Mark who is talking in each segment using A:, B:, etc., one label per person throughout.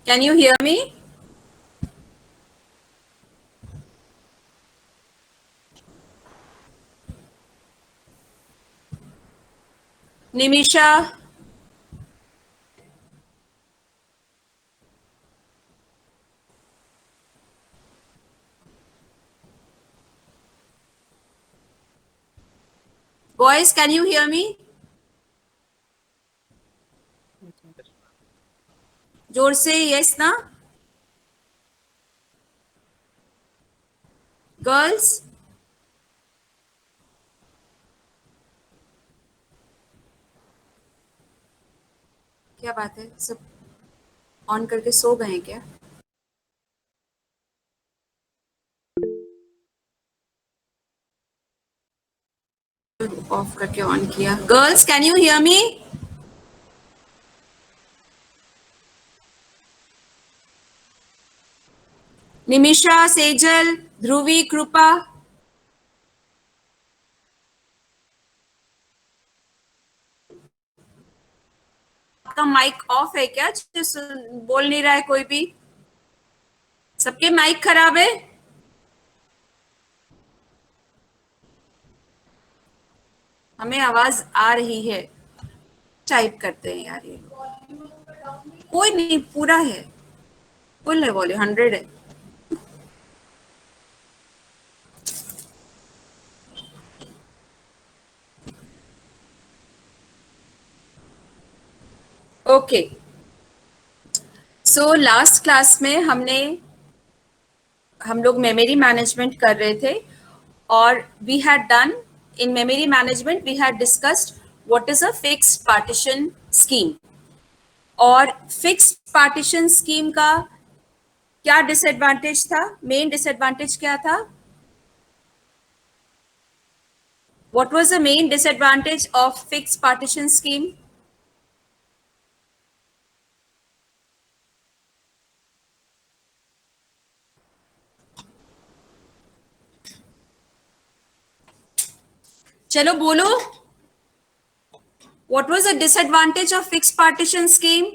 A: Can you hear me? Nimisha, boys, can you hear me? जोर से yes ना? Girls, क्या बात है? सब ऑन करके सो गए हैं क्या? ऑफ करके ऑन किया. Girls, can you hear me? Nimisha, Sejal, ध्रुवी, कृपा. आपका माइक ऑफ है क्या? बोल नहीं रहा है कोई भी. सबके माइक खराब है. हमें आवाज आ रही है. टाइप करते हैं यार ये. कोई नहीं, पूरा है. फुल है, वॉल्यूम 100 है. ओके. सो लास्ट क्लास में हम लोग मेमोरी मैनेजमेंट कर रहे थे. और we had done in memory management we had discussed what is a fixed partition scheme. और फिक्स्ड पार्टीशन स्कीम का क्या डिसएडवांटेज था? मेन डिसएडवांटेज क्या था? What was the main disadvantage of fixed partition scheme? चलो बोलो. What was the disadvantage of fixed partition scheme?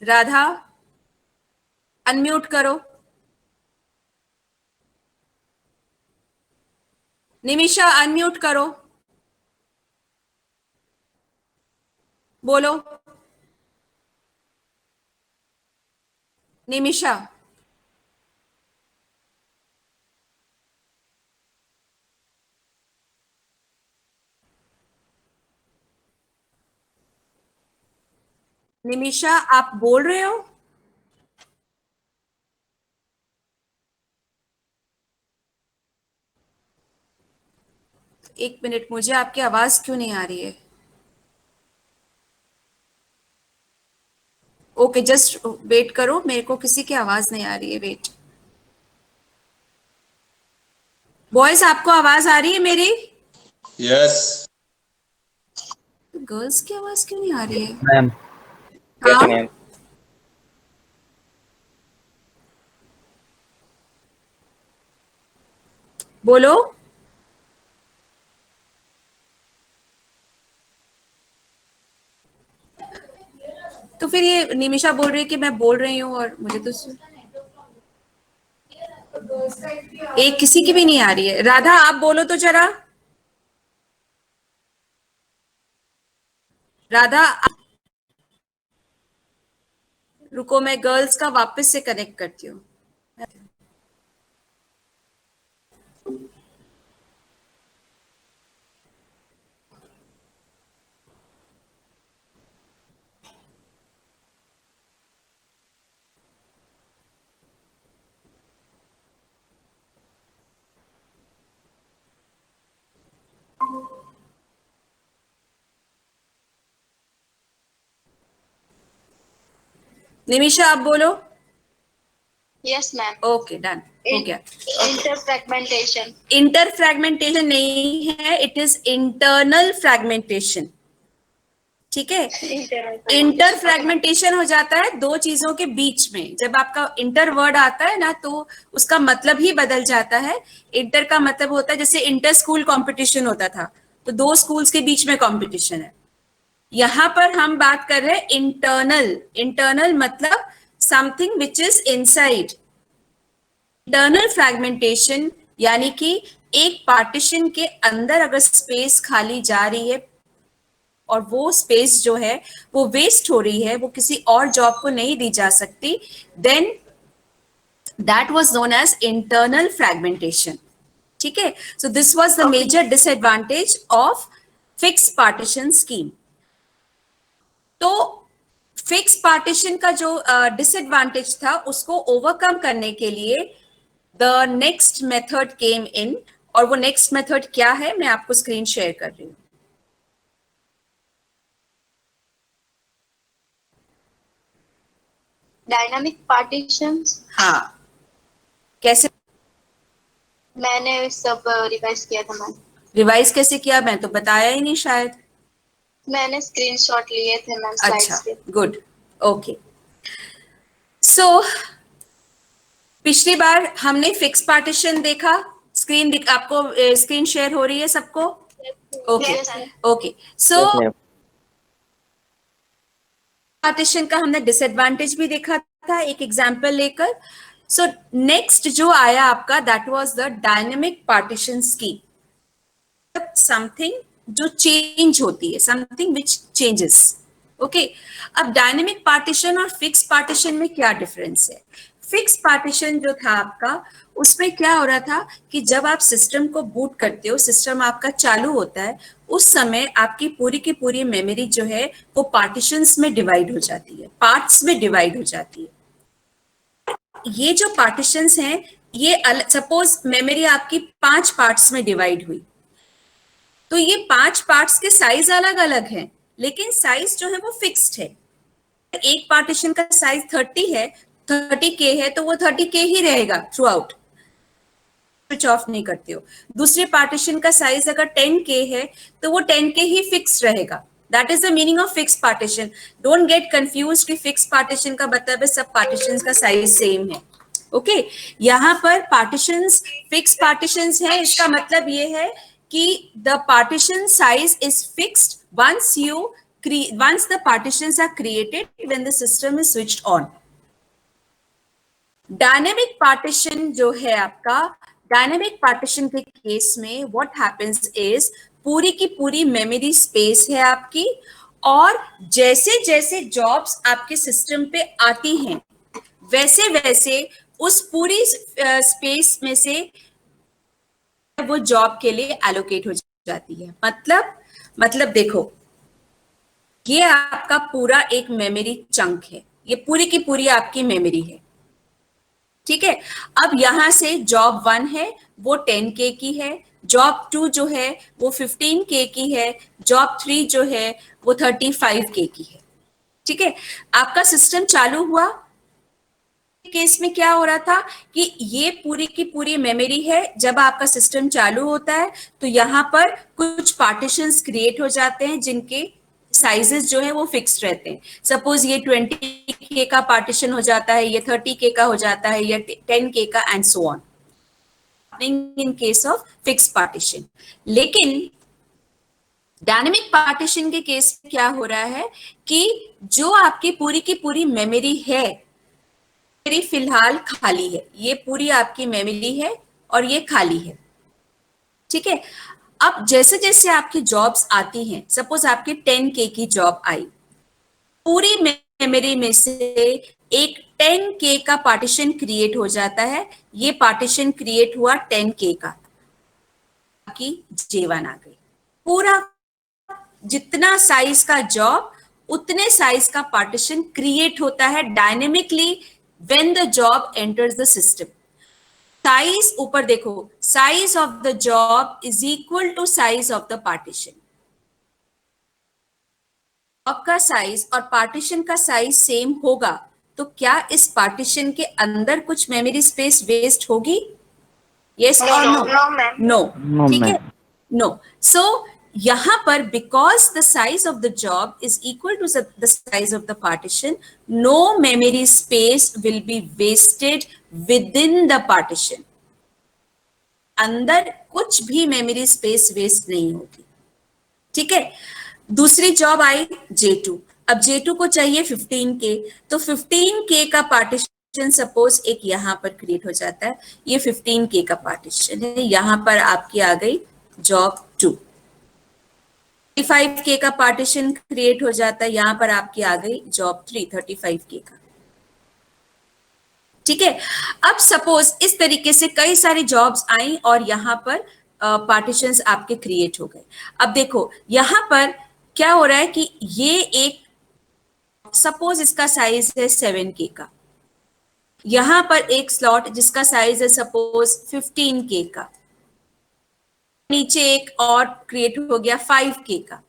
A: Radha, unmute करो. Nimisha, unmute करो. बोलो. निमिषा. निमिषा, आप बोल रहे हो? एक मिनट, मुझे आपकी आवाज क्यों नहीं आ रही है? ओके, जस्ट वेट करो, मेरे को किसी की आवाज नहीं आ रही है. वेट. बॉयज, आपको आवाज आ रही है मेरी?
B: यस
A: गर्ल्स की आवाज क्यों नहीं आ रही है?
C: मैम.
A: हाँ,
C: मैम.
A: बोलो. तो फिर ये निमिषा बोल रही है कि मैं बोल रही हूँ और मुझे तो एक किसी की भी नहीं आ रही है. राधा, आप बोलो तो जरा. राधा, रुको, मैं गर्ल्स का वापस से कनेक्ट करती हूँ. निमिषा, आप बोलो.
B: Yes ma'am.
A: ओके, डन, हो गया।
B: इंटरफ्रैगमेंटेशन।
A: इंटरफ्रैगमेंटेशन नहीं है, इट इज इंटरनल फ्रैगमेंटेशन। ठीक है, इंटर फ्रैगमेंटेशन हो जाता है दो चीजों के बीच में। जब आपका इंटर वर्ड आता है ना, तो उसका मतलब ही बदल जाता है। इंटर का मतलब होता है, जैसे इंटर स्कूल कंपटीशन होता था, तो दो स्कूल्स के बीच में कंपटीशन है। यहां पर हम बात कर रहे हैं इंटरनल। इंटरनल मतलब something which is inside. Internal fragmentation यानी कि एक पार्टीशन के अंदर अगर स्पेस खाली जा रही है और वो स्पेस जो है वो वेस्ट हो रही है, वो किसी और जॉब को नहीं दी जा सकती, then that was known as internal fragmentation. ठीक है, so this was the major disadvantage of fix partition scheme. तो फिक्स पार्टीशन का जो डिसएडवांटेज था उसको ओवरकम करने के लिए the next method came in. और वो नेक्स्ट मेथड क्या है, मैं आपको स्क्रीन शेयर कर रही हूँ।
B: Dynamic partitions.
A: हाँ, कैसे
B: मैंने सब रिवाइज किया था मैम।
A: रिवाइज कैसे किया, मैं तो बताया ही नहीं शायद।
B: मैंने स्क्रीनशॉट लिए थे मैम
A: अच्छा,
B: स्लाइड्स के।
A: Good, okay. सो पिछली बार हमने फिक्स पार्टीशन देखा। स्क्रीन आपको स्क्रीन शेयर हो रही है सबको? Okay,
B: yes ma'am.
A: Okay. So
C: yes ma'am.
A: Partition का हमने डिसएडवांटेज भी देखा था एक एग्जांपल लेकर। सो नेक्स्ट जो आया आपका, that was the dynamic partition scheme. Something जो चेंज होती है, समथिंग विच चेंजेस। ओके, अब डायनेमिक पार्टीशन और फिक्स पार्टीशन में क्या डिफरेंस है? फिक्स पार्टीशन जो था आपका, उसमें क्या हो रहा था कि जब आप सिस्टम को बूट करते हो, सिस्टम आपका चालू होता है, उस समय आपकी पूरी की पूरी मेमोरी जो है वो पार्टीशंस में डिवाइड हो जाती है, पार्ट्स में डिवाइड हो जाती है। ये जो पार्टीशंस हैं, ये सपोज मेमोरी आपकी 5 पार्ट्स में डिवाइड हुई, तो ये 5 पार्ट्स के साइज अलग अलग हैं, लेकिन साइज जो है वो फिक्स्ड है। एक पार्टीशन का साइज 30 है, 30K है, तो वो 30K ही रहेगा थ्रू आउट, स्विच ऑफ नहीं करते हो। दूसरे पार्टीशन का साइज अगर 10K है, तो वो 10K ही फिक्स रहेगा। That is the meaning of fix partition. Don't get confuse कि फिक्स पार्टीशन का मतलब है सब पार्टीशन का साइज सेम है। ओके, यहाँ पर पार्टीशंस फिक्स पार्टीशंस है, इसका मतलब ये है कि the partition size is fixed once the partitions are created when the system is switched on. Dynamic partition जो है आपका, डायनेमिक पार्टीशन के केस में व्हाट हैपेंस इज, पूरी की पूरी मेमोरी स्पेस है आपकी, और जैसे जैसे जॉब्स आपके सिस्टम पे आती हैं, वैसे वैसे उस पूरी स्पेस में से वो जॉब के लिए एलोकेट हो जाती है। मतलब देखो, ये आपका पूरा एक मेमोरी चंक है, ये पूरी की पूरी आपकी मेमोरी है। ठीक है, अब यहां से जॉब 1 है वो 10K की है, जॉब 2 जो है वो 15K की है, जॉब 3 जो है वो 35K की है। ठीक है, आपका सिस्टम चालू हुआ, केस में क्या हो रहा था कि ये पूरी की पूरी मेमोरी है। जब आपका सिस्टम चालू होता है तो यहाँ पर कुछ पार्टीशंस क्रिएट हो जाते हैं जिनके साइजेस जो है वो फिक्स रहते हैं। सपोज ये 20K का पार्टीशन हो जाता है, ये 30K का हो जाता है, या 10K का, and so on in case of fix partition. लेकिन डायनेमिक पार्टीशन के केस में क्या हो रहा है कि जो आपकी पूरी की पूरी मेमोरी है, मेमोरी फिलहाल खाली है, ये पूरी आपकी मेमोरी है और ये खाली है। ठीक है, अब जैसे जैसे आपकी जॉब्स आती हैं, सपोज आपकी 10K की जॉब आई, पूरी मेमोरी में से एक 10K का पार्टीशन क्रिएट हो जाता है। ये पार्टीशन क्रिएट हुआ 10K का, आपकी J1 आ गई। पूरा जितना साइज का जॉब, उतने साइज का पार्टीशन क्रिएट होता है dynamically when the job enters the system. Size ऊपर देखो, size of the job is equal to size of the partition. Job का साइज और पार्टीशन का साइज सेम होगा तो क्या इस पार्टीशन के अंदर कुछ मेमोरी स्पेस वेस्ट होगी? यस और no?
B: No ma'am.
A: No,
C: No,
A: ठीक है,
C: ma'am.
A: नो। सो यहां पर because the size of the job is equal to the size of the partition, no memory space will be wasted within the partition. अंदर कुछ भी memory space waste नहीं होगी, ठीक है। दूसरी जॉब आई J2। अब J2 को चाहिए 15K, तो 15K का पार्टीशन सपोज एक यहां पर क्रिएट हो जाता है, ये 15K का पार्टीशन है, यहां पर आपकी आ गई जॉब 2। 35K का पार्टीशन क्रिएट हो जाता है, यहां पर आपकी आ गई जॉब 3 35K का, ठीक है। अब सपोज इस तरीके से कई सारी जॉब्स आई और यहां पर पार्टीशंस आपके क्रिएट हो गए। अब देखो यहां पर क्या हो रहा है कि ये एक, सपोज इसका साइज है 7K का, यहां पर एक स्लॉट जिसका साइज है सपोज 15K का, नीचे एक और क्रिएट हो गया 5K का।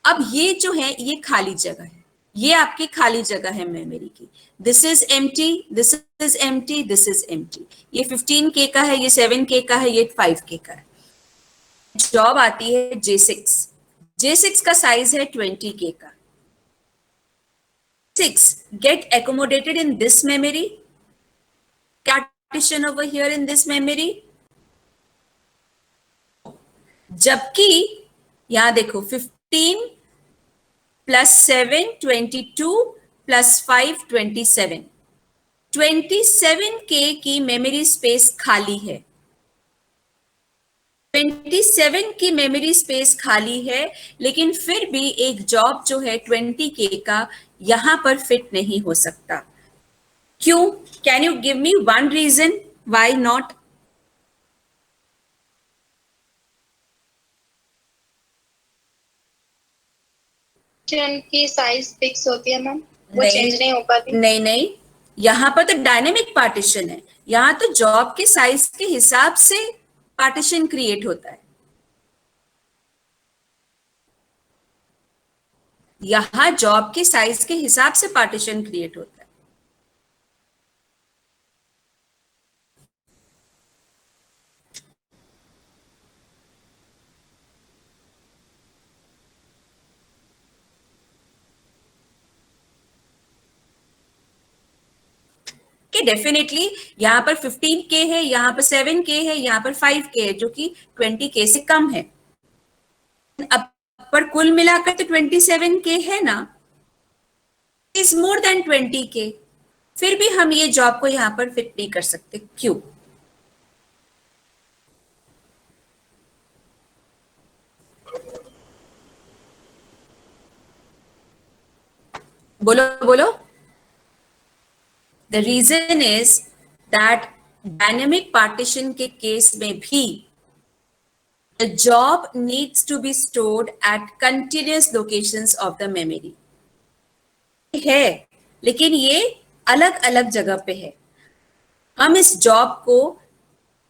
A: अब ये जो है ये खाली जगह है, ये आपकी खाली जगह है मेमोरी की। This is empty, this is empty, this is empty. ये 15K का है, ये 7K का है, ये 5K का है। जॉब आती है J6। J6 का साइज है 20K का। 6 get accommodated in this memory, partition over here in this memory, जबकि यहां देखो 15 प्लस 7 22 प्लस 5 27, 27K की मेमोरी स्पेस खाली है। 27 की मेमोरी स्पेस खाली है, लेकिन फिर भी एक जॉब जो है 20K का यहां पर फिट नहीं हो सकता। क्यों? Can you give me one reason why not?
B: की साइज फिक्स होती है मैम, वो
A: नहीं,
B: चेंज नहीं हो पाती।
A: नहीं नहीं, यहां पर तो डायनेमिक पार्टीशन है, यहां तो जॉब के साइज के हिसाब से पार्टीशन क्रिएट होता है। यहां जॉब के साइज के हिसाब से पार्टीशन क्रिएट होता है। कि डेफिनेटली यहाँ पर 15K है, यहाँ पर 7K है, यहाँ पर 5K है, जो कि 20K से कम है। अब पर कुल मिलाकर तो 27K है ना, इज मोर देन 20K। फिर भी हम ये जॉब को यहाँ पर फिट नहीं कर सकते, क्यों? बोलो बोलो। The reason is that dynamic partition के केस में भी the job needs to be stored at continuous locations of the memory है, लेकिन ये अलग अलग जगह पे है। हम इस जॉब को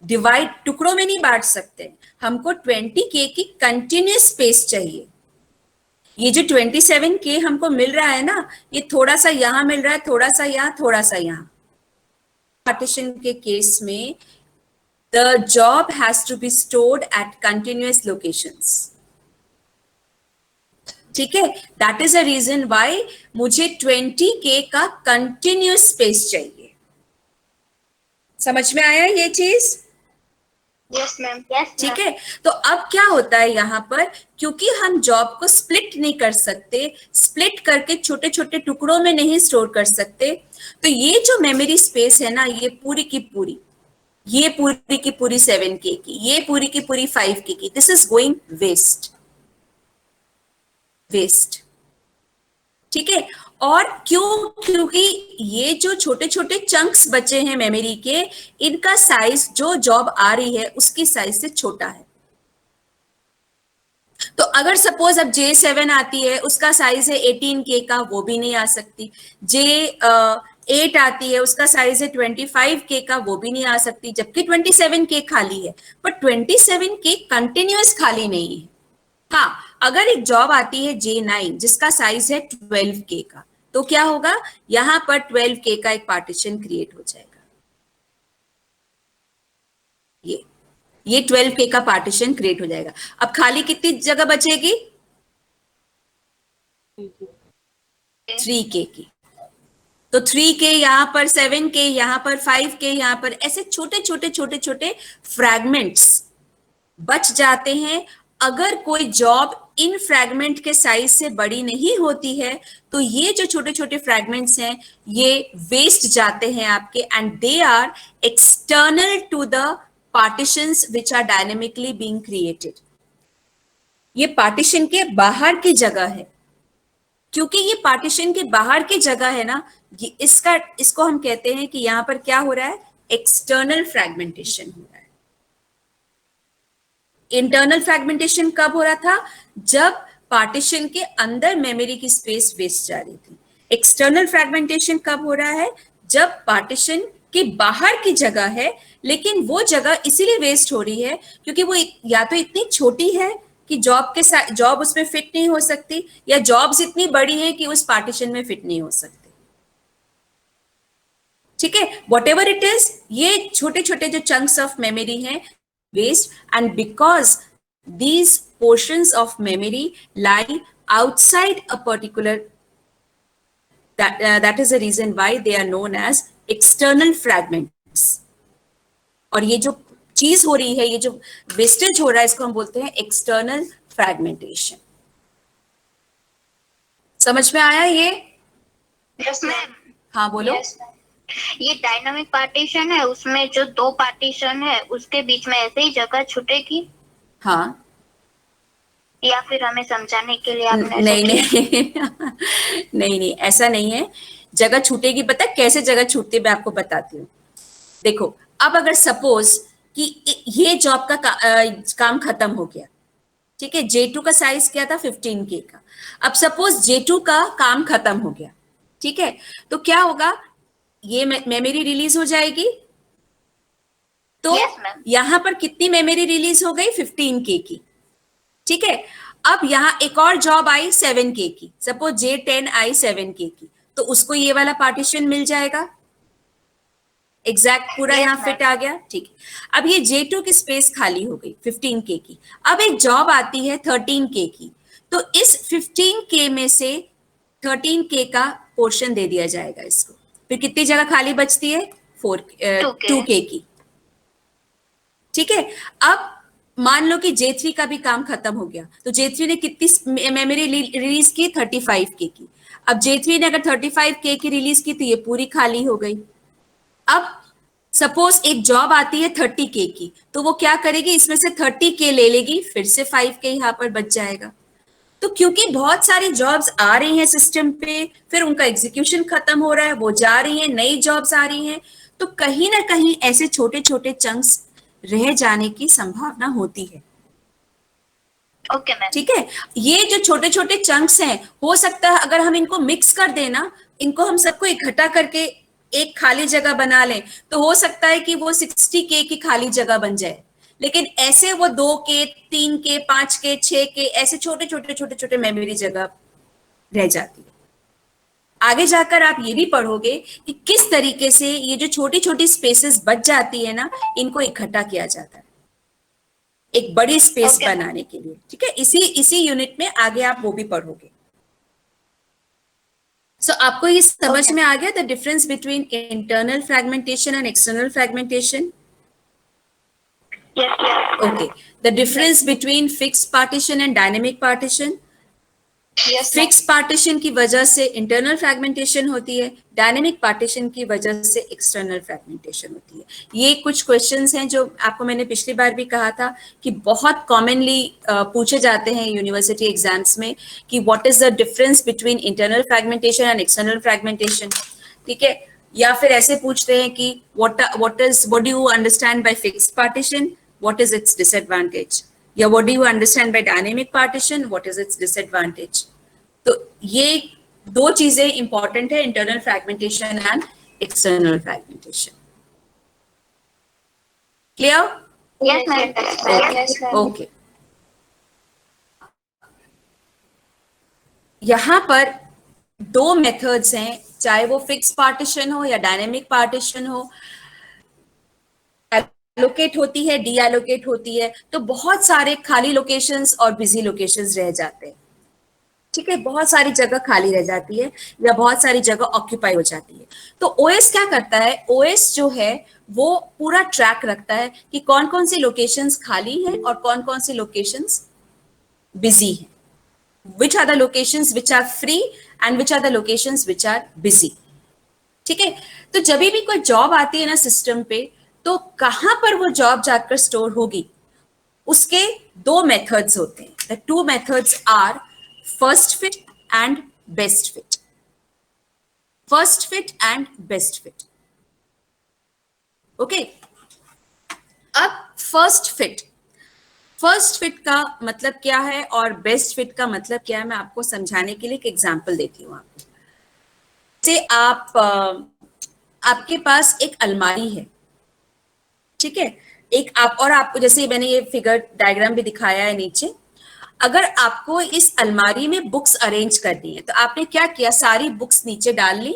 A: डिवाइड टुकड़ों में नहीं बांट सकते, हमको 20K की कंटिन्यूस स्पेस चाहिए। ये जो 27K हमको मिल रहा है ना, ये थोड़ा सा यहां मिल रहा है, थोड़ा सा यहां, थोड़ा सा यहां। पार्टीशन के केस में the job has to be stored at continuous locations, ठीक है। That is a reason why मुझे 20K का कंटिन्यूस स्पेस चाहिए। समझ में आया ये चीज?
B: यस मैम, यस
A: ठीक है। तो अब क्या होता है यहाँ पर, क्योंकि हम जॉब को स्प्लिट नहीं कर सकते, स्प्लिट करके छोटे छोटे टुकड़ों में नहीं स्टोर कर सकते, तो ये जो मेमोरी स्पेस है ना, ये पूरी की पूरी, ये पूरी की पूरी 7K की, ये पूरी की पूरी 5K की, this is going waste, waste, ठीक है। और क्यों? क्योंकि ये जो छोटे छोटे चंक्स बचे हैं मेमोरी के, इनका साइज जो जॉब आ रही है उसकी साइज से छोटा है। तो अगर सपोज अब J7 आती है, उसका साइज है 18K का, वो भी नहीं आ सकती। J8 आती है, उसका साइज है 25K का, वो भी नहीं आ सकती, जबकि 27K खाली है। पर 27K कंटिन्यूअस खाली नहीं है। हाँ, अगर एक जॉब आती है J9 जिसका साइज है 12K का, तो क्या होगा, यहां पर 12K का एक पार्टीशन क्रिएट हो जाएगा। ये 12K का पार्टीशन क्रिएट हो जाएगा। अब खाली कितनी जगह बचेगी, 3K की। तो 3K यहाँ पर, 7K यहाँ पर, 5K यहाँ पर, ऐसे छोटे छोटे छोटे छोटे फ्रैगमेंट्स बच जाते हैं। अगर कोई जॉब इन फ्रैगमेंट के साइज से बड़ी नहीं होती है तो ये जो छोटे छोटे फ्रैगमेंट्स हैं ये वेस्ट जाते हैं आपके, and they are external to the partitions which are dynamically being created. ये पार्टीशन के बाहर की जगह है। क्योंकि ये पार्टीशन के बाहर की जगह है ना, इसको हम कहते हैं कि यहां पर क्या हो रहा है, एक्सटर्नल फ्रैगमेंटेशन हो रहा है। इंटरनल फ्रैगमेंटेशन कब हो रहा था, जब पार्टीशन के अंदर मेमोरी की स्पेस वेस्ट जा रही थी। एक्सटर्नल फ्रैगमेंटेशन कब हो रहा है, जब पार्टीशन के बाहर की जगह है, लेकिन वो जगह इसीलिए वेस्ट हो रही है क्योंकि वो या तो इतनी छोटी है कि जॉब के साथ जॉब उसमें फिट नहीं हो सकती, या जॉब्स इतनी बड़ी है कि उस पार्टीशन में फिट नहीं हो सकती। ठीक है, वॉट एवर इट इज, ये छोटे छोटे जो चंक्स ऑफ मेमोरी हैं waste, and because these portions of memory lie outside a particular, that is the reason why they are known as external fragments। और ये जो चीज हो रही है, ये जो वेस्टेज हो रहा है, इसको हम बोलते हैं एक्सटर्नल फ्रैगमेंटेशन। समझ में आया ये?
B: Yes ma'am.
A: हाँ बोलो।
B: Yes, ये डायनामिक पार्टीशन है, उसमें जो दो पार्टीशन है उसके बीच में ऐसे ही जगह छूटेगी,
A: हाँ,
B: या फिर हमें समझाने के लिए आपने
A: नहीं नहीं नहीं, ऐसा नहीं है। जगह छूटेगी, पता है कैसे जगह छूटती है, मैं आपको बताती हूँ। देखो, अब अगर सपोज कि ये जॉब का काम खत्म हो गया, ठीक है, J2 का साइज क्या था, 15K का। अब सपोज J2 का काम खत्म हो गया, ठीक है, तो क्या होगा, ये मेमोरी रिलीज हो जाएगी। तो
B: Yes, ma'am.
A: यहां पर कितनी मेमोरी रिलीज हो गई, 15K की। ठीक है, अब यहां एक और जॉब आई 7K की, सपोज J10 आई 7K की, तो उसको ये वाला पार्टीशन मिल जाएगा, एग्जैक्ट पूरा
B: Yes,
A: यहाँ
B: ma'am.
A: फिट आ गया। ठीक है, अब ये J2 की स्पेस खाली हो गई 15K की। अब एक जॉब आती है 13K की, तो इस 15K में से 13K का पोर्शन दे दिया जाएगा इसको। फिर कितनी जगह खाली बचती है, 2K की। ठीक है, अब मान लो कि J3 का भी काम खत्म हो गया, तो J3 ने कितनी मेमोरी रिलीज की, 35K की। अब J3 ने अगर 35K की रिलीज की तो ये पूरी खाली हो गई। अब सपोज एक जॉब आती है 30K की, तो वो क्या करेगी, इसमें से 30K ले लेगी, फिर से 5K यहां पर बच जाएगा। तो क्योंकि बहुत सारी जॉब्स आ रही हैं सिस्टम पे, फिर उनका एग्जीक्यूशन खत्म हो रहा है, वो जा रही हैं, नई जॉब्स आ रही हैं, तो कहीं ना कहीं ऐसे छोटे छोटे चंक्स रह जाने की संभावना होती है।
B: Okay ma'am.
A: ठीक है, ये जो छोटे छोटे चंक्स हैं, हो सकता है अगर हम इनको मिक्स कर देना, इनको हम सबको इकट्ठा करके एक खाली जगह बना लें, तो हो सकता है कि वो 60K की खाली जगह बन जाए। लेकिन ऐसे वो 2K, 3K, 5K, 6K ऐसे छोटे छोटे छोटे छोटे मेमोरी जगह रह जाती है। आगे जाकर आप ये भी पढ़ोगे कि किस तरीके से ये जो छोटी छोटी स्पेसेस बच जाती है ना, इनको इकट्ठा किया जाता है एक बड़ी स्पेस बनाने के लिए। ठीक है, इसी यूनिट में आगे आप वो भी पढ़ोगे। सो आपको ये समझ में आ गया the difference between internal fragmentation and external fragmentation?
B: Yes, yes.
A: Okay, the difference between fixed partition and dynamic partition?
B: Yes,
A: fix partition की वजह से इंटरनल फ्रैगमेंटेशन होती है, डायनेमिक पार्टीशन की वजह से एक्सटर्नल फ्रैगमेंटेशन होती है। ये कुछ क्वेश्चंस हैं जो आपको मैंने पिछली बार भी कहा था कि बहुत कॉमनली पूछे जाते हैं यूनिवर्सिटी एग्जाम्स में कि what is the difference between internal fragmentation and external fragmentation. ठीक है, या फिर ऐसे पूछते हैं कि what do you understand by fixed partition, what is its disadvantage, या what do you understand by dynamic partition, what is its disadvantage. तो ये दो चीजें इंपॉर्टेंट है, internal fragmentation and external fragmentation. Clear?
B: Yes, ma'am. Yes, ma'am.
A: Okay, यहां पर दो methods हैं, चाहे वो फिक्स पार्टीशन हो या डायनेमिक पार्टीशन हो, एलोकेट होती है, डी एलोकेट होती है, तो बहुत सारे खाली लोकेशंस और बिजी लोकेशंस रह जाते हैं। ठीक है, बहुत सारी जगह खाली रह जाती है या बहुत सारी जगह ऑक्यूपाई हो जाती है। तो ओएस क्या करता है, ओएस जो है वो पूरा ट्रैक रखता है कि कौन कौन सी लोकेशंस खाली हैं और कौन कौन सी लोकेशंस बिजी हैं, which are the locations which are free and which are the locations which are busy। ठीक है, तो जब भी कोई जॉब आती है ना सिस्टम पे, तो कहां पर वो जॉब जाकर स्टोर होगी, उसके दो मेथड्स होते हैं। The two methods are first fit and best fit. First fit and best fit. Okay, अब फर्स्ट फिट का मतलब क्या है और बेस्ट फिट का मतलब क्या है, मैं आपको समझाने के लिए एक एग्जांपल देती हूँ आपको। जैसे आपके पास एक अलमारी है, ठीक है, एक आप, और आपको जैसे मैंने ये फिगर डायग्राम भी दिखाया है नीचे, अगर आपको इस अलमारी में बुक्स अरेंज करनी है तो आपने क्या किया, सारी बुक्स नीचे डाल ली,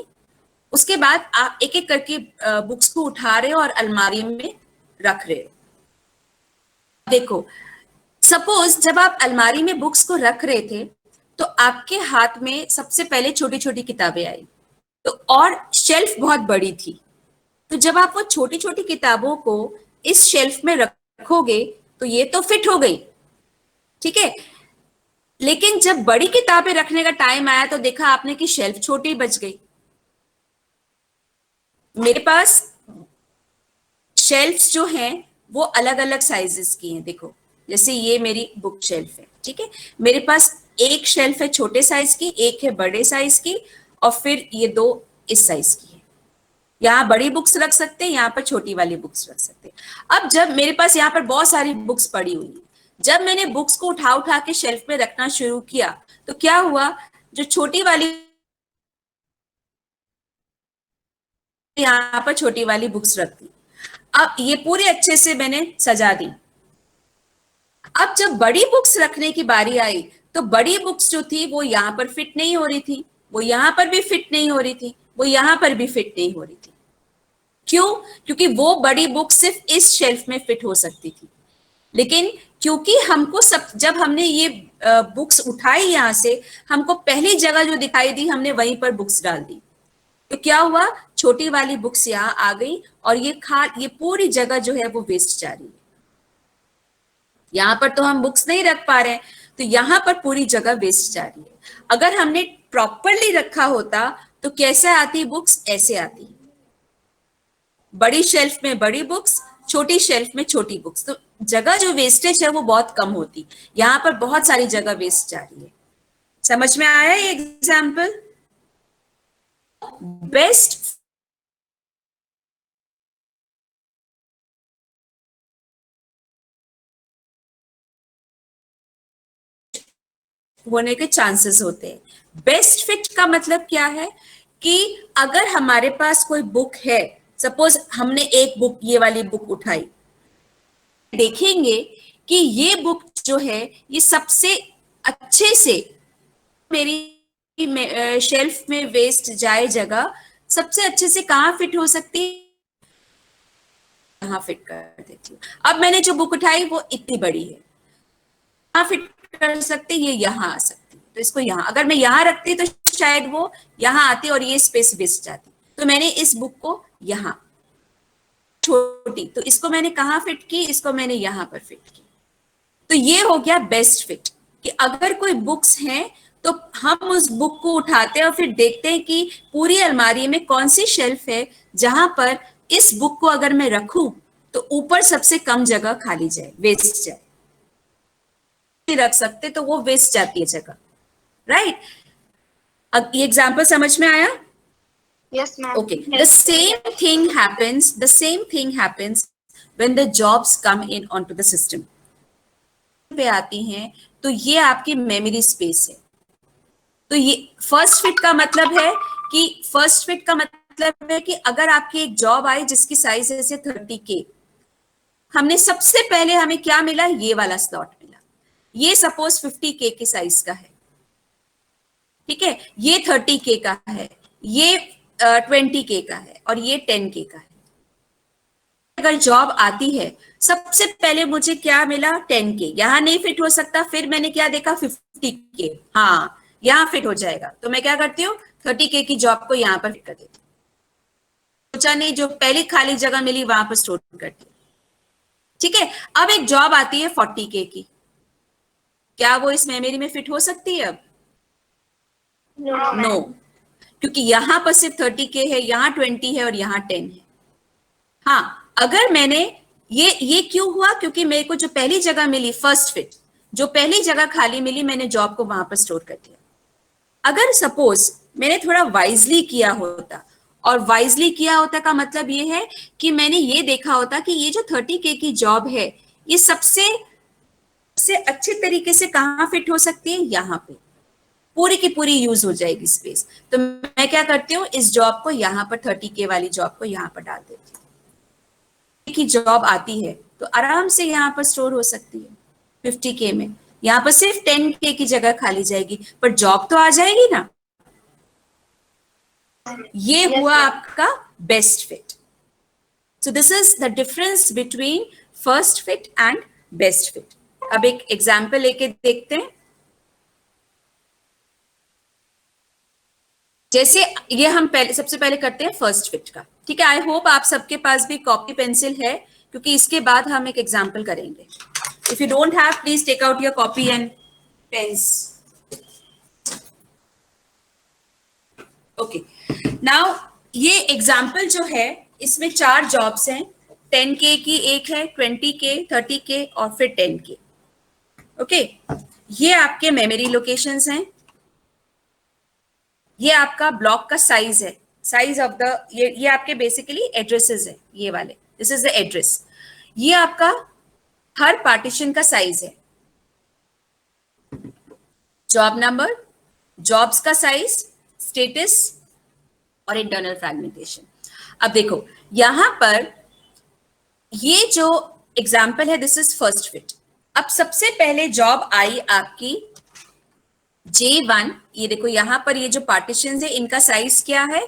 A: उसके बाद आप एक एक करके बुक्स को उठा रहे हो और अलमारी में रख रहे हो। देखो, सपोज जब आप अलमारी में बुक्स को रख रहे थे तो आपके हाथ में सबसे पहले छोटी छोटी किताबें आई, तो और शेल्फ बहुत बड़ी थी, तो जब आप वो छोटी छोटी किताबों को इस शेल्फ में रखोगे तो ये तो फिट हो गई, ठीक है। लेकिन जब बड़ी किताबें रखने का टाइम आया तो देखा आपने कि शेल्फ छोटी बच गई। मेरे पास शेल्फ्स जो हैं वो अलग अलग साइजेस की हैं। देखो, जैसे ये मेरी बुक शेल्फ है, ठीक है, मेरे पास एक शेल्फ है छोटे साइज की, एक है बड़े साइज की, और फिर ये दो इस साइज की है। यहाँ बड़ी बुक्स रख सकते हैं, यहाँ पर छोटी वाली बुक्स रख सकते हैं। अब जब मेरे पास यहाँ पर बहुत सारी बुक्स पड़ी हुई है, जब मैंने बुक्स को उठा उठा के शेल्फ में रखना शुरू किया तो क्या हुआ, जो छोटी वाली, यहाँ पर छोटी वाली बुक्स रख दी, अब ये पूरे अच्छे से मैंने सजा दी। अब जब बड़ी बुक्स रखने की बारी आई तो बड़ी बुक्स जो थी वो यहाँ पर फिट नहीं हो रही थी, वो यहाँ पर भी फिट नहीं हो रही थी, वो यहाँ पर भी फिट नहीं हो रही थी। क्यों? क्योंकि वो बड़ी बुक सिर्फ इस शेल्फ में फिट हो सकती थी, लेकिन क्योंकि हमको सब, जब हमने ये बुक्स उठाई यहाँ से, हमको पहली जगह जो दिखाई दी हमने वहीं पर बुक्स डाल दी, तो क्या हुआ, छोटी वाली बुक्स यहाँ आ गई और ये पूरी जगह जो है वो वेस्ट जा रही है। यहाँ पर तो हम बुक्स नहीं रख पा रहे हैं, तो यहाँ पर पूरी जगह वेस्ट जा रही है। अगर हमने प्रॉपरली रखा होता तो कैसे आती बुक्स, ऐसे आती, बड़ी शेल्फ में बड़ी बुक्स, छोटी शेल्फ में छोटी बुक्स, तो जगह जो वेस्टेज है वो बहुत कम होती। यहाँ पर बहुत सारी जगह वेस्ट जा रही है। समझ में आया ये एग्जाम्पल? बेस्ट होने के चांसेस होते हैं। बेस्ट फिट का मतलब क्या है कि अगर हमारे पास कोई बुक है, सपोज हमने एक बुक, ये वाली बुक उठाई, देखेंगे कि ये बुक जो है ये सबसे अच्छे से मेरी शेल्फ में वेस्ट जाए जगह सबसे अच्छे से कहाँ फिट हो सकती है, यहाँ फिट कर देती हूँ। अब मैंने जो बुक उठाई वो इतनी बड़ी है, कहाँ फिट कर सकते, ये यहाँ आ सकती, तो इसको यहाँ, अगर मैं यहाँ रखती तो शायद वो यहाँ आती और ये स्पेस वेस्ट जाती, तो मैंने इस बुक को यहाँ, छोटी, तो इसको मैंने कहाँ फिट की, इसको मैंने यहाँ पर फिट की। तो ये हो गया बेस्ट फिट, कि अगर कोई बुक्स हैं तो हम उस बुक को उठाते हैं और फिर देखते हैं कि पूरी अलमारी में कौन सी शेल्फ है जहां पर इस बुक को अगर मैं रखूं तो ऊपर सबसे कम जगह खाली जाए, वेस्ट जाए। रख सकते तो वो वेस्ट जाती है जगह, राइट? अब ये एग्जांपल समझ में आया?
B: Yes, ma'am.
A: Okay, the same thing happens when the jobs come in onto the system पे आती हैं, तो ये आपकी मेमोरी स्पेस है। तो ये फर्स्ट फिट का मतलब है कि अगर आपकी एक जॉब आई जिसकी साइज है 30K, हमने सबसे पहले हमें क्या मिला, ये वाला स्लॉट मिला, ये सपोज 50K के साइज का है, ठीक है, ये 30K का है, ये 20K का है और ये 10K का है। अगर जॉब आती है, सबसे पहले मुझे क्या मिला, 10K, यहां नहीं फिट हो सकता, फिर मैंने क्या देखा, 50K, हाँ यहां फिट हो जाएगा, तो मैं क्या करती हूँ, 30K की जॉब को यहां पर फिट कर देती हूँ। सोचा नहीं, जो पहली खाली जगह मिली वहां पर स्टोर करती हूँ। ठीक है, अब एक जॉब आती है 40K की, क्या वो इस मेमोरी में फिट हो सकती है? अब नो, क्योंकि यहां पर सिर्फ 30K है, यहां 20 है और यहां 10 है। हाँ, अगर मैंने ये क्यों हुआ, क्योंकि मेरे को जो पहली जगह मिली, फर्स्ट फिट, जो पहली जगह खाली मिली, मैंने जॉब को वहां पर स्टोर कर दिया। अगर सपोज मैंने थोड़ा वाइजली किया होता, और वाइजली किया होता का मतलब ये है कि मैंने ये देखा होता कि ये जो 30K की जॉब है, ये सबसे अच्छे तरीके से कहाँ फिट हो सकती है, यहाँ पे पूरी की पूरी यूज हो जाएगी स्पेस। तो मैं क्या करती हूँ, इस जॉब को यहाँ पर, 30K वाली जॉब को यहाँ पर डाल देती हूँ। की जॉब आती है तो आराम से यहाँ पर स्टोर हो सकती है 50K में, यहाँ पर सिर्फ 10K की जगह खाली जाएगी, पर जॉब तो आ जाएगी ना। ये हुआ आपका best fit. So this is the difference between first fit and best fit. अब एक एग्जाम्पल लेके देखते हैं। जैसे ये हम सबसे पहले करते हैं फर्स्ट फिट का, ठीक है। आई होप आप सबके पास भी कॉपी पेंसिल है, क्योंकि इसके बाद हम एक एग्जाम्पल करेंगे। If you don't have, please take out your copy and pens. Okay, now ये एग्जाम्पल जो है, इसमें 4 जॉब्स हैं। 10K की एक है, 20K, 30K और फिर 10K। ओके, ये आपके मेमोरी लोकेशंस हैं। ये आपका ब्लॉक का साइज है, साइज ऑफ द, ये आपके बेसिकली एड्रेसेस है, ये वाले, दिस इज द एड्रेस। ये आपका हर पार्टीशन का साइज है, जॉब नंबर, जॉब्स का साइज, स्टेटस और इंटरनल फ्रैगमेंटेशन। अब देखो यहां पर ये जो एग्जाम्पल है, दिस इज फर्स्ट फिट। अब सबसे पहले जॉब आई आपकी J1, ये देखो यहां पर ये जो पार्टीशन है, इनका साइज क्या है,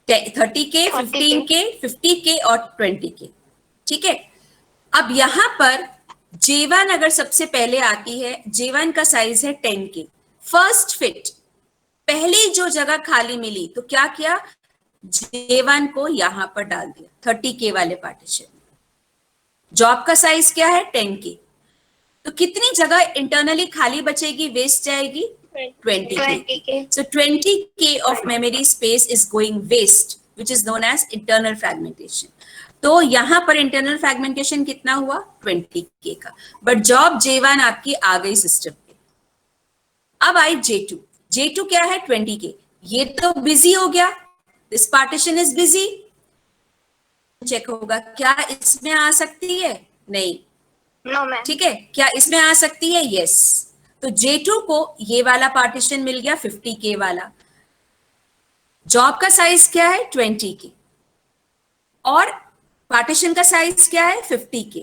A: 30K, 15K, 50K और 20K। ठीक है, अब यहां पर J1 अगर सबसे पहले आती है, J1 का साइज है 10K। फर्स्ट फिट, पहली जो जगह खाली मिली तो क्या किया, J1 को यहां पर डाल दिया 30K वाले पार्टीशन में। जॉब का साइज क्या है, 10K। तो कितनी जगह इंटरनली खाली बचेगी, वेस्ट जाएगी, 20K। So 20K of memory space is going waste, which is known as internal fragmentation. तो यहां पर इंटरनल फ्रैगमेंटेशन कितना हुआ, 20K का। बट जॉब J1 आपकी आ गई सिस्टम पे। अब आई J2। J2 क्या है, 20K। ये तो बिजी हो गया, this partition is busy. Check होगा क्या इसमें आ सकती है, नहीं, ठीक है, क्या इसमें आ सकती है, यस। तो J2 को ये वाला पार्टीशन मिल गया, 50K वाला। जॉब का साइज क्या है, 20K, और पार्टीशन का साइज क्या है, 50K।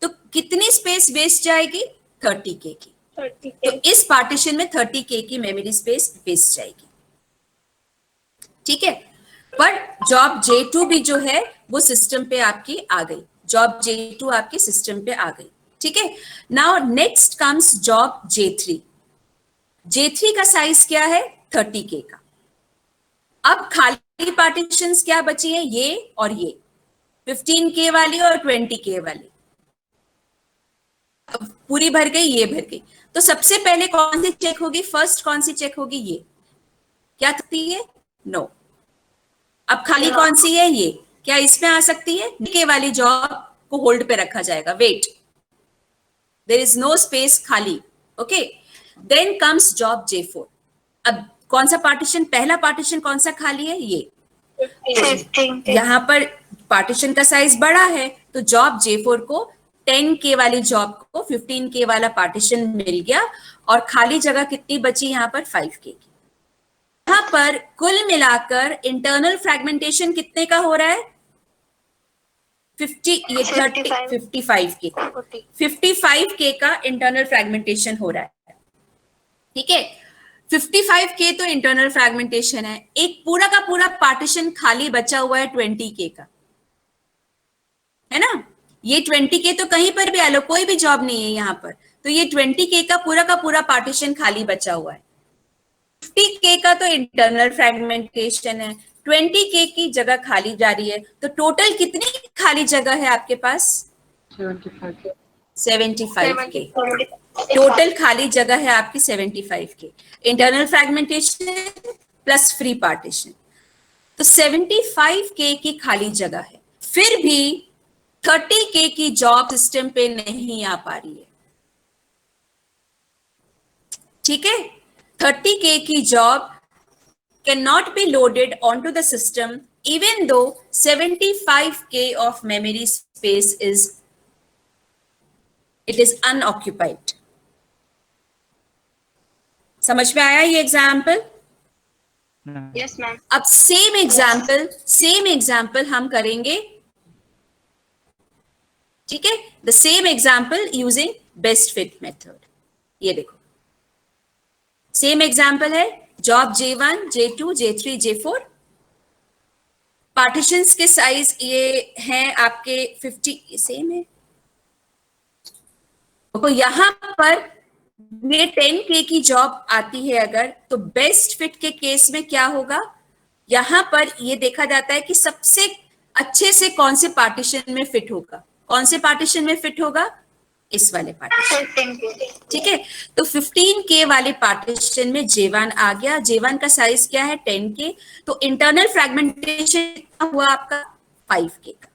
A: तो कितनी स्पेस वेस्ट जाएगी, 30K की। तो इस पार्टीशन में 30K की मेमोरी स्पेस वेस्ट जाएगी। ठीक है, पर जॉब J2 भी जो है वो सिस्टम पे आपकी आ गई, जॉब J2 आपके सिस्टम पे आ गई। ठीक है, now next comes job J3। J3 का साइज क्या है, 30K का। अब खाली पार्टीशंस क्या बची है, ये और ये, 15K वाली और 20K वाली। पूरी भर गई, ये भर गई। तो सबसे पहले कौन सी चेक होगी, फर्स्ट कौन सी चेक होगी, ये क्या सकती है, नो। अब खाली कौन सी है, ये, क्या इसमें आ सकती है, के वाली जॉब को होल्ड पे रखा जाएगा, wait, there is no space खाली। Okay, then comes job J4। अब कौन सा पार्टीशन, पहला पार्टीशन कौन सा खाली है, ये, यहां पर पार्टीशन का साइज बड़ा है, तो जॉब J4 को 10K वाली जॉब को 15K वाला पार्टीशन मिल गया, और खाली जगह कितनी बची यहाँ पर, 5K की। यहां पर कुल मिलाकर इंटरनल फ्रैगमेंटेशन कितने का हो रहा है, 55K का इंटरनल फ्रैगमेंटेशन हो रहा है। ठीक है। 55K तो इंटरनल फ्रैगमेंटेशन है, एक पूरा का पूरा पार्टीशन खाली बचा हुआ है 20K का, है ना। ये 20K तो कहीं पर भी आ लो, कोई भी जॉब नहीं है यहाँ पर, तो ये 20K का पूरा पार्टीशन खाली बचा हुआ है। 50K का तो इंटरनल फ्रैगमेंटेशन है, 20K की जगह खाली जा रही है, तो टोटल कितनी खाली जगह है आपके पास? 75K। टोटल खाली जगह है आपकी 75K, internal fragmentation plus free partition, तो 75K की खाली जगह है। फिर भी 30K की जॉब सिस्टम पे नहीं आ पा रही है, ठीक है। 30K की job cannot be loaded onto the system even though 75K of memory space is unoccupied. समझ में आया ये एग्जाम्पल?
B: Yes ma'am.
A: अब सेम एग्जाम्पल हम करेंगे, ठीक है। The same example using best fit method. ये देखो सेम एग्जाम्पल है, job J1, J2, J3, J4। Partitions के साइज ये हैं आपके 50, सेम है। तो यहां पर ये 10K की जॉब आती है अगर, तो बेस्ट फिट के केस में क्या होगा, यहां पर ये देखा जाता है कि सबसे अच्छे से कौन से पार्टीशन में फिट होगा, कौन से पार्टीशन में फिट होगा, इस वाले पार्टीशन, ठीक है। तो 15K वाले पार्टीशन में J1 आ गया, J1 का साइज क्या है 10K, तो इंटरनल फ्रैगमेंटेशन हुआ आपका 5K का,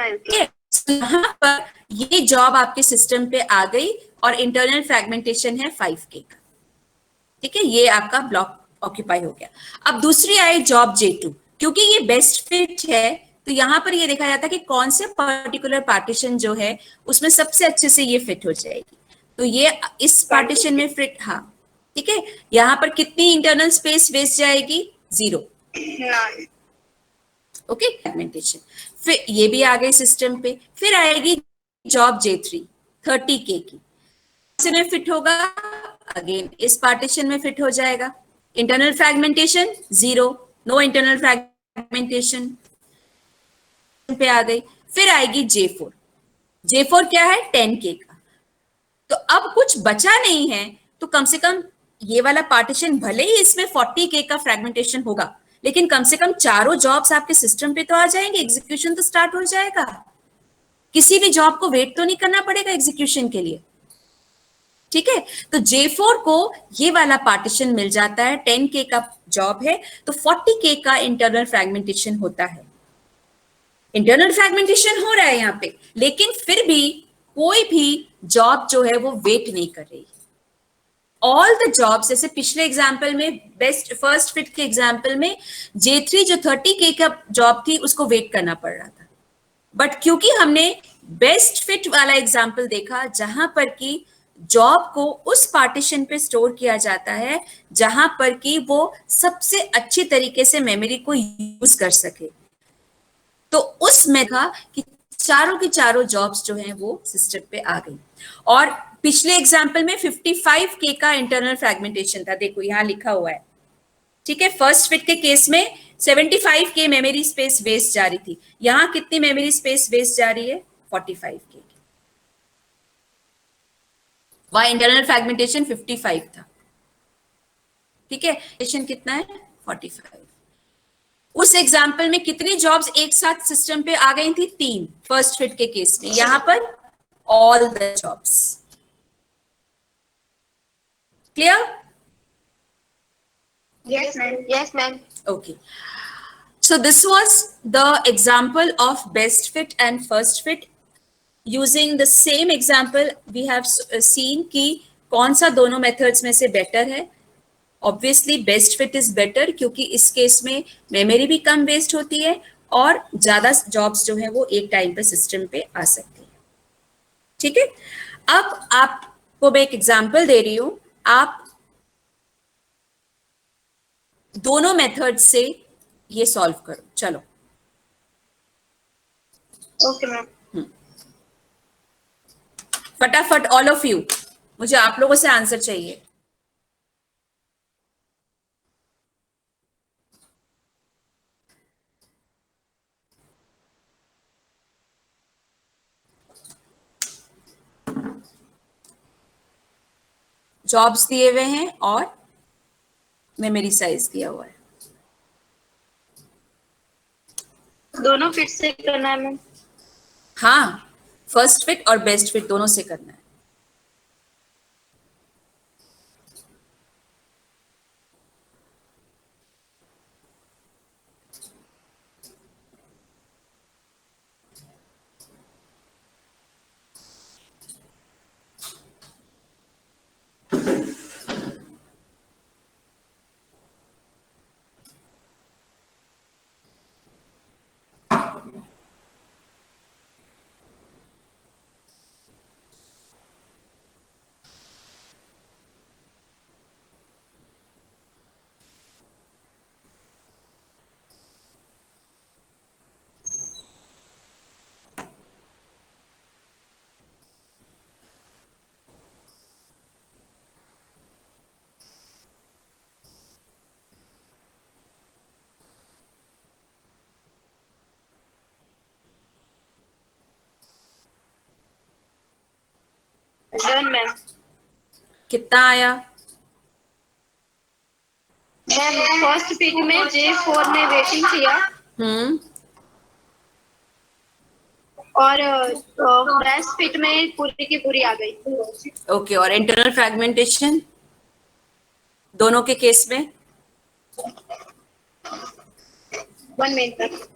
A: ठीक है। यहाँ पर ये जॉब आपके सिस्टम पे आ गई और इंटरनल फ्रैगमेंटेशन है 5K का, ठीक है। ये आपका ब्लॉक ऑक्यूपाई हो गया। अब दूसरी आई जॉब J2, क्योंकि ये बेस्ट फिट है तो यहाँ पर ये देखा जाता है कि कौन से पर्टिकुलर पार्टीशन जो है उसमें सबसे अच्छे से ये फिट हो जाएगी, तो ये इस पार्टीशन में फिट, हाँ ठीक है। यहाँ पर कितनी इंटरनल स्पेस वेस्ट जाएगी, 0, ओके फ्रैगमेंटेशन। फिर ये भी आ गई सिस्टम पे। फिर आएगी जॉब J3 30K की, में फिट होगा, अगेन इस पार्टीशन में फिट हो जाएगा। Internal fragmentation 0, no internal fragmentation पे आ गई। फिर आएगी J4, J4 क्या है 10K का, तो अब कुछ बचा नहीं है, तो कम से कम ये वाला पार्टीशन भले ही इसमें 40K का फ्रैगमेंटेशन होगा, लेकिन कम से कम चारों जॉब्स आपके सिस्टम पे तो आ जाएंगे, एग्जीक्यूशन तो स्टार्ट हो जाएगा, किसी भी जॉब को वेट तो नहीं करना पड़ेगा एग्जीक्यूशन के लिए, ठीक है। तो J4 को ये वाला पार्टीशन मिल जाता है, 10K का जॉब है तो 40K का इंटरनल फ्रैगमेंटेशन होता है। इंटरनल फ्रैगमेंटेशन हो रहा है यहाँ पे, लेकिन फिर भी कोई भी जॉब जो है वो वेट नहीं कर रही। ऑल द जॉब्स, जैसे पिछले एग्जाम्पल में बेस्ट फर्स्ट फिट के एग्जाम्पल में J3 जो 30K का जॉब थी उसको वेट करना पड़ रहा था, बट क्योंकि हमने बेस्ट फिट वाला एग्जाम्पल देखा जहां पर कि जॉब को उस पार्टीशन पे स्टोर किया जाता है जहां पर कि वो सबसे अच्छी तरीके से मेमोरी को यूज कर सके, तो उसमें था कि चारों की चारों जॉब्स जो हैं वो सिस्टम पे आ गई। और पिछले एग्जाम्पल में 55K का इंटरनल फ्रैगमेंटेशन था, देखो यहां लिखा हुआ है, ठीक है। फर्स्ट फिट के केस में 75K मेमोरी स्पेस वेस्ट जा रही थी, यहां कितनी मेमोरी स्पेस वेस्ट जा रही है 45K, वहां इंटरनल फ्रैगमेंटेशन 55 था, ठीक है। कितना है 45। उस एग्जाम्पल में कितनी जॉब्स एक साथ सिस्टम पे आ गई थी, 3 फर्स्ट फिट के केस में, यहां पर all the jobs. Clear?
B: Yes ma'am.
A: Okay. So this was the example of best fit and first fit. Using the same example, we have seen कि कौन सा दोनों मेथड्स में से बेटर है। Obviously best fit is better, क्योंकि इस case में मेमोरी भी कम वेस्ट होती है और ज्यादा जॉब्स जो है वो एक टाइम पे सिस्टम पे आ सकती है, ठीक है। अब आपको मैं एक एग्जांपल दे रही हूं, आप दोनों मेथड से ये सॉल्व करो, चलो।
B: Okay ma'am.
A: फटाफट ऑल ऑफ यू, मुझे आप लोगों से आंसर चाहिए। जॉब्स दिए हुए हैं और मेमोरी साइज दिया हुआ है।
B: दोनों फिट से करना है मैम?
A: हाँ, फर्स्ट फिट और बेस्ट फिट दोनों से करना है।
B: Done ma'am.
A: कितना आया?
B: मैम फर्स्ट फिट में J4 ने वेटिंग किया और बेस्ट फिट में पूरी की पूरी आ गई।
A: ओके, और इंटरनल फ्रैगमेंटेशन दोनों के केस में?
B: 1 मिनट तक।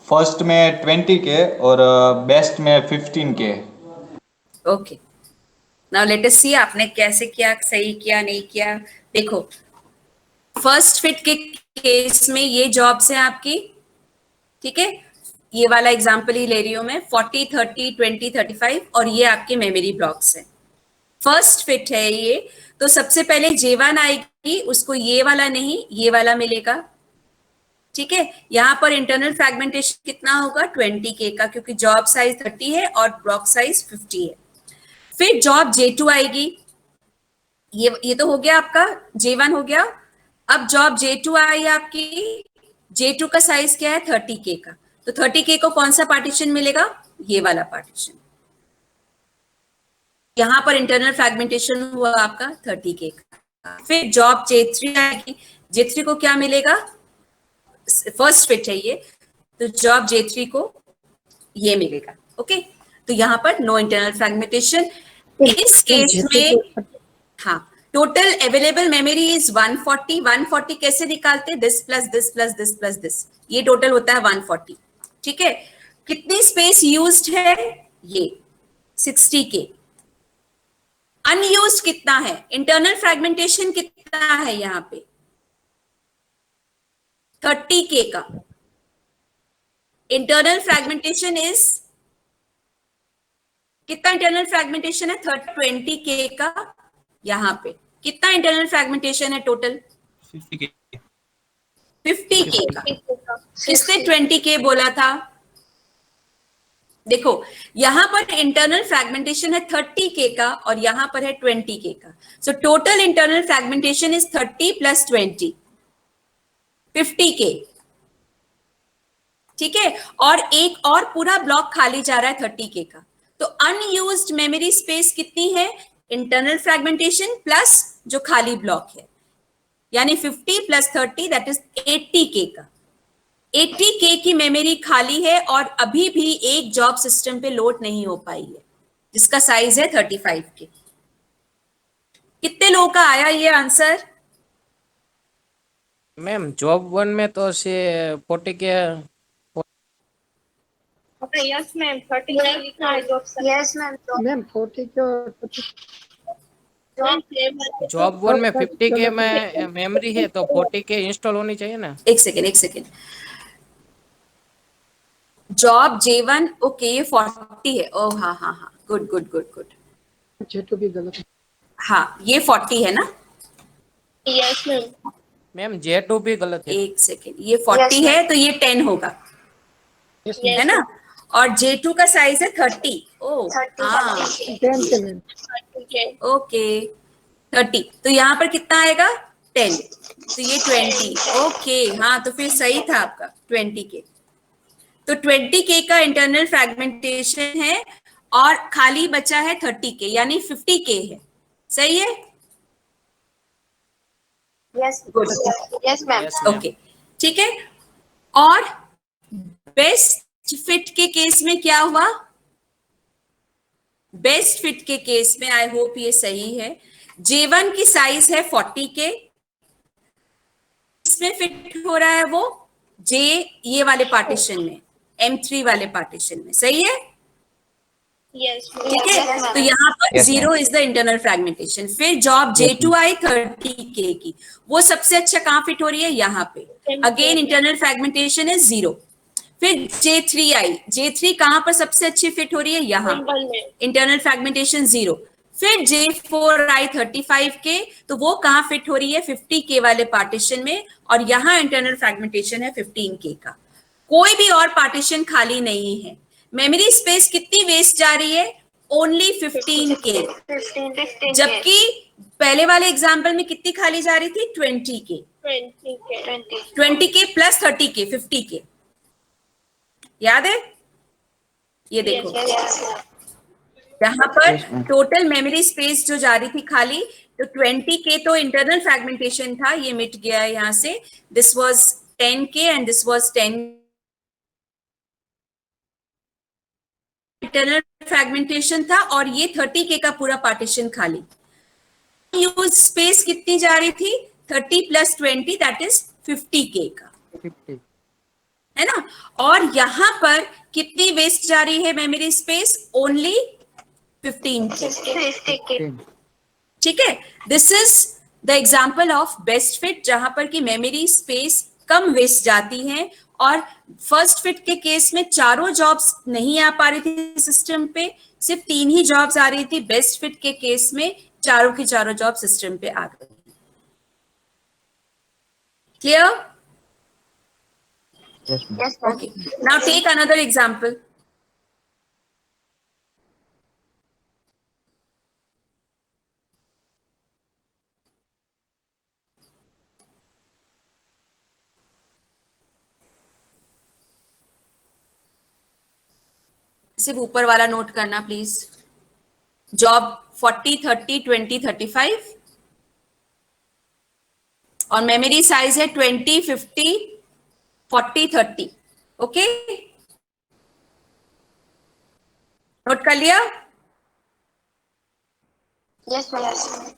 C: फर्स्ट में 20K और बेस्ट में 15K।
A: Okay, now let us see आपने कैसे किया, सही किया नहीं किया। देखो, फर्स्ट फिट के केस में ये जॉब्स हैं आपकी, ठीक है, ये वाला एग्जांपल ही ले रही हूं मैं, 40, 30, 20, 35 और ये आपके मेमोरी ब्लॉक्स हैं। फर्स्ट फिट है ये, तो सबसे पहले J1 आएगी, उसको ये वाला नहीं ये वाला मिलेगा, ठीक है। यहां पर इंटरनल फ्रैगमेंटेशन कितना होगा? 20K का, क्योंकि जॉब साइज 30 है और ब्लॉक साइज 50 है। फिर जॉब J2 आएगी, ये तो हो गया आपका, J1 हो गया। अब जॉब J2 आई आपकी, J2 का साइज क्या है? 30K का, तो 30K को कौन सा पार्टीशन मिलेगा? ये वाला पार्टीशन। यहां पर इंटरनल फ्रैगमेंटेशन हुआ आपका 30K का। फिर जॉब J3 आएगी, J3 को क्या मिलेगा? फर्स्ट फिट है ये, तो जॉब J3 को ये मिलेगा। ओके, तो यहां पर नो इंटरनल फ्रैगमेंटेशन। इस केस में हाँ, टोटल अवेलेबल मेमोरी इज 140। 140 कैसे निकालते? This plus this plus this plus this, ये टोटल होता है 140, ठीक है। कितनी स्पेस यूज्ड है? ये 60K। अनयूज्ड कितना है? इंटरनल फ्रैगमेंटेशन कितना है यहाँ पे? 30K का। इंटरनल फ्रैगमेंटेशन इज कितना? इंटरनल फ्रैगमेंटेशन है 20K का। यहाँ पे कितना इंटरनल फ्रैगमेंटेशन है टोटल? 50K का। किसने 20K बोला था? देखो, यहां पर इंटरनल फ्रैगमेंटेशन है 30K का और यहां पर है 20K का। So total internal fragmentation is 30 plus 20, 50K, ठीक है। और एक और पूरा ब्लॉक खाली जा रहा है 30K का। तो अनयूज्ड मेमोरी स्पेस कितनी है? इंटरनल फ्रैगमेंटेशन प्लस जो खाली ब्लॉक है, यानी 50 प्लस 30 दैट इज 80K का। 80K की मेमोरी खाली है और अभी भी एक जॉब सिस्टम पे लोड नहीं हो पाई है, जिसका साइज है 35K। कितने लोगों का आया ये आंसर?
D: मैम जॉब 1 में तो से 40K।
B: यस मैम, 30K लिखा है जॉब से। यस मैम,
E: मैम 40K और 40
D: जॉब 1 में 50K में मेमोरी है तो 40K इंस्टॉल होनी चाहिए ना।
A: एक सेकेंड। जॉब J1, ओके, ये 40 है। ओह हाँ, गुड।
E: J2 भी गलत है।
A: हाँ, ये 40 है ना?
B: Yes ma'am.
D: मैम J2 भी गलत है।
A: एक सेकेंड, ये 40 है तो ये 10 होगा, है ना? और J2 का साइज है 30। ओ हाँ,
E: 10 के मैम।
A: ओके, 30, तो यहाँ पर कितना आएगा? 10, तो ये 20। ओके, हाँ, तो फिर सही था आपका 20K। तो 20K का इंटरनल फ्रैगमेंटेशन है और खाली बचा है 30 के, यानी 50 के है। सही है?
B: Yes
A: good,
B: yes ma'am.
D: Yes ma'am.
A: Okay, ठीक है। और बेस्ट फिट के केस में क्या हुआ? बेस्ट फिट के केस में, आई होप ये सही है, J1 की साइज है 40 के, इसमें फिट हो रहा है वो J ये वाले पार्टीशन में, M3 वाले पार्टीशन में। सही है?
B: यस
A: ठीक है, तो यहाँ पर
C: Yes,
A: 0 is the internal fragmentation. फिर जॉब J2 आई 30 के की, वो सबसे अच्छा कहाँ फिट हो रही है? यहाँ पे। Again internal fragmentation is 0। फिर J3 आई, J3 कहाँ पर सबसे अच्छी फिट हो रही है? यहाँ, इंटरनल फ्रेगमेंटेशन 0। फिर J4 आई 35 के, तो वो कहाँ फिट हो रही है? 50 के वाले पार्टीशन में, और यहाँ इंटरनल फ्रेगमेंटेशन है 15 के का। कोई भी और पार्टीशन खाली नहीं है। मेमोरी स्पेस कितनी वेस्ट जा रही है? ओनली 15 के,
B: 15
A: जबकि पहले वाले एग्जाम्पल में कितनी खाली जा रही थी? 20 के। 20 के प्लस 30 के, 50 के। याद है? ये देखो, यहाँ पर टोटल मेमोरी स्पेस जो जा रही थी खाली, तो 20 के तो इंटरनल फ्रेगमेंटेशन था, ये मिट गया है यहाँ से। दिस वाज 10 के and this was 10 internal fragmentation था, और ये 30 के का पूरा पार्टीशन खाली। यूज स्पेस कितनी जा रही थी? 30 प्लस 20 दैट इज 50 के का,
E: 50
A: है ना? और यहां पर कितनी वेस्ट जा रही है मेमोरी स्पेस? ओनली 15 के। ठीक है, this is the example of best fit, जहां पर की मेमोरी स्पेस कम वेस्ट जाती है। और फर्स्ट फिट के केस में चारों जॉब्स नहीं आ पा रही थी सिस्टम पे, सिर्फ 3 ही जॉब्स आ रही थी। बेस्ट फिट के केस में चारों की चारों जॉब सिस्टम पे आ गई। Clear?
C: Yes, ma'am.
B: Yes ma'am.
A: Okay. Now take another example. सिर्फ ऊपर वाला नोट करना प्लीज। जॉब 40, 30, 20, 35 और मेमोरी साइज है 20, 50, 40, 30। ओके, नोट कर लिया?
B: Yes ma'am.